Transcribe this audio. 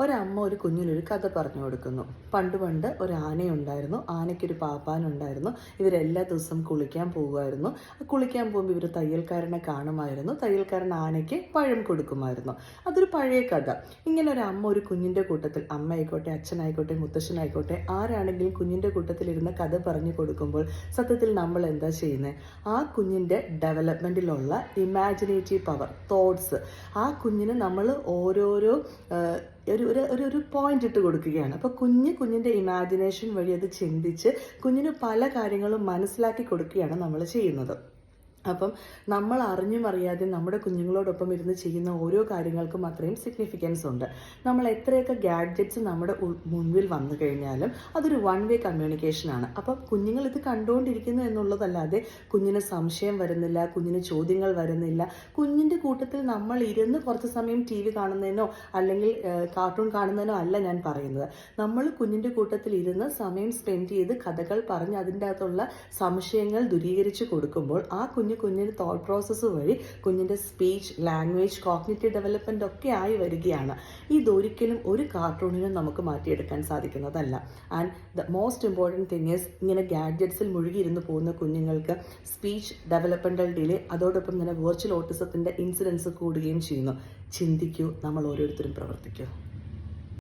ഒരമ്മ ഒരു കുഞ്ഞിനൊരു കഥ പറഞ്ഞു കൊടുക്കുന്നു. പണ്ട് പണ്ട് ഒരു ആനയുണ്ടായിരുന്നു. ആനയ്ക്കൊരു പാപ്പാനുണ്ടായിരുന്നു. ഇവരെല്ലാ ദിവസവും കുളിക്കാൻ പോകുമായിരുന്നു. കുളിക്കാൻ പോകുമ്പോൾ ഇവർ തയ്യൽക്കാരനെ കാണുമായിരുന്നു. തയ്യൽക്കാരൻ ആനയ്ക്ക് പഴം കൊടുക്കുമായിരുന്നു. അതൊരു പഴയ കഥ. ഇങ്ങനെ ഒരു അമ്മ ഒരു കുഞ്ഞിൻ്റെ കൂട്ടത്തിൽ, അമ്മയായിക്കോട്ടെ, അച്ഛനായിക്കോട്ടെ, മുത്തശ്ശനായിക്കോട്ടെ, ആരാണെങ്കിലും കുഞ്ഞിൻ്റെ കൂട്ടത്തിലിരുന്ന് കഥ പറഞ്ഞു കൊടുക്കുമ്പോൾ സത്യത്തിൽ നമ്മൾ എന്താ ചെയ്യുന്നത്? ആ കുഞ്ഞിൻ്റെ ഡെവലപ്മെൻറ്റിലുള്ള ഇമാജിനേറ്റീവ് പവർ, തോട്ട്സ്, ആ കുഞ്ഞിന് നമ്മൾ ഓരോരോ ഒരു ഒരു ഒരു ഒരു പോയിന്റ് ഇട്ട് കൊടുക്കുകയാണ്. അപ്പോൾ കുഞ്ഞിൻ്റെ ഇമാജിനേഷൻ വഴി അത് ചിന്തിച്ച് കുഞ്ഞിന് പല കാര്യങ്ങളും മനസ്സിലാക്കി കൊടുക്കുകയാണ് നമ്മൾ ചെയ്യുന്നത്. അപ്പം നമ്മൾ അറിഞ്ഞും അറിയാതെ നമ്മുടെ കുഞ്ഞുങ്ങളോടൊപ്പം ഇരുന്ന് ചെയ്യുന്ന ഓരോ കാര്യങ്ങൾക്കും അത്രയും സിഗ്നിഫിക്കൻസ് ഉണ്ട്. നമ്മൾ എത്രയൊക്കെ ഗാഡ്ജറ്റ്സ് നമ്മുടെ മുൻപിൽ വന്നു കഴിഞ്ഞാലും അതൊരു വൺ വേ കമ്മ്യൂണിക്കേഷനാണ്. അപ്പം കുഞ്ഞുങ്ങൾ ഇത് കണ്ടുകൊണ്ടിരിക്കുന്നു എന്നുള്ളതല്ലാതെ കുഞ്ഞിന് സംശയം വരുന്നില്ല, കുഞ്ഞിന് ചോദ്യങ്ങൾ വരുന്നില്ല. കുഞ്ഞിൻ്റെ കൂട്ടത്തിൽ നമ്മൾ ഇരുന്ന് കുറച്ച് സമയം TV കാണുന്നതിനോ അല്ലെങ്കിൽ കാർട്ടൂൺ കാണുന്നതിനോ അല്ല ഞാൻ പറയുന്നത്. നമ്മൾ കുഞ്ഞിൻ്റെ കൂട്ടത്തിൽ ഇരുന്ന് സമയം സ്പെൻഡ് ചെയ്ത് കഥകൾ പറഞ്ഞ് അതിൻ്റെ അകത്തുള്ള സംശയങ്ങൾ ദൂരീകരിച്ച് കൊടുക്കുമ്പോൾ ആ കുഞ്ഞിൻ്റെ തോട്ട് പ്രോസസ്സ് വഴി കുഞ്ഞിൻ്റെ സ്പീച്ച്, ലാംഗ്വേജ്, കോഗ്നിറ്റീവ് ഡെവലപ്മെൻ്റ് ഒക്കെ ആയി വരികയാണ്. ഇതൊരിക്കലും ഒരു കാർട്ടൂണിനും നമുക്ക് മാറ്റിയെടുക്കാൻ സാധിക്കുന്നതല്ല. And the most important thing is, ഇങ്ങനെ ഗാഡ്ജറ്റ്സിൽ മുഴുകിയിരുന്ന് പോകുന്ന കുഞ്ഞുങ്ങൾക്ക് സ്പീച്ച് ഡെവലപ്മെൻ്റൽ ഡിലേ, അതോടൊപ്പം തന്നെ വെർച്വൽ ഓട്ടിസത്തിൻ്റെ ഇൻസിഡൻസ് കൂടുകയും ചെയ്യുന്നു. ചിന്തിക്കൂ, നമ്മൾ ഓരോരുത്തരും പ്രവർത്തിക്കൂ.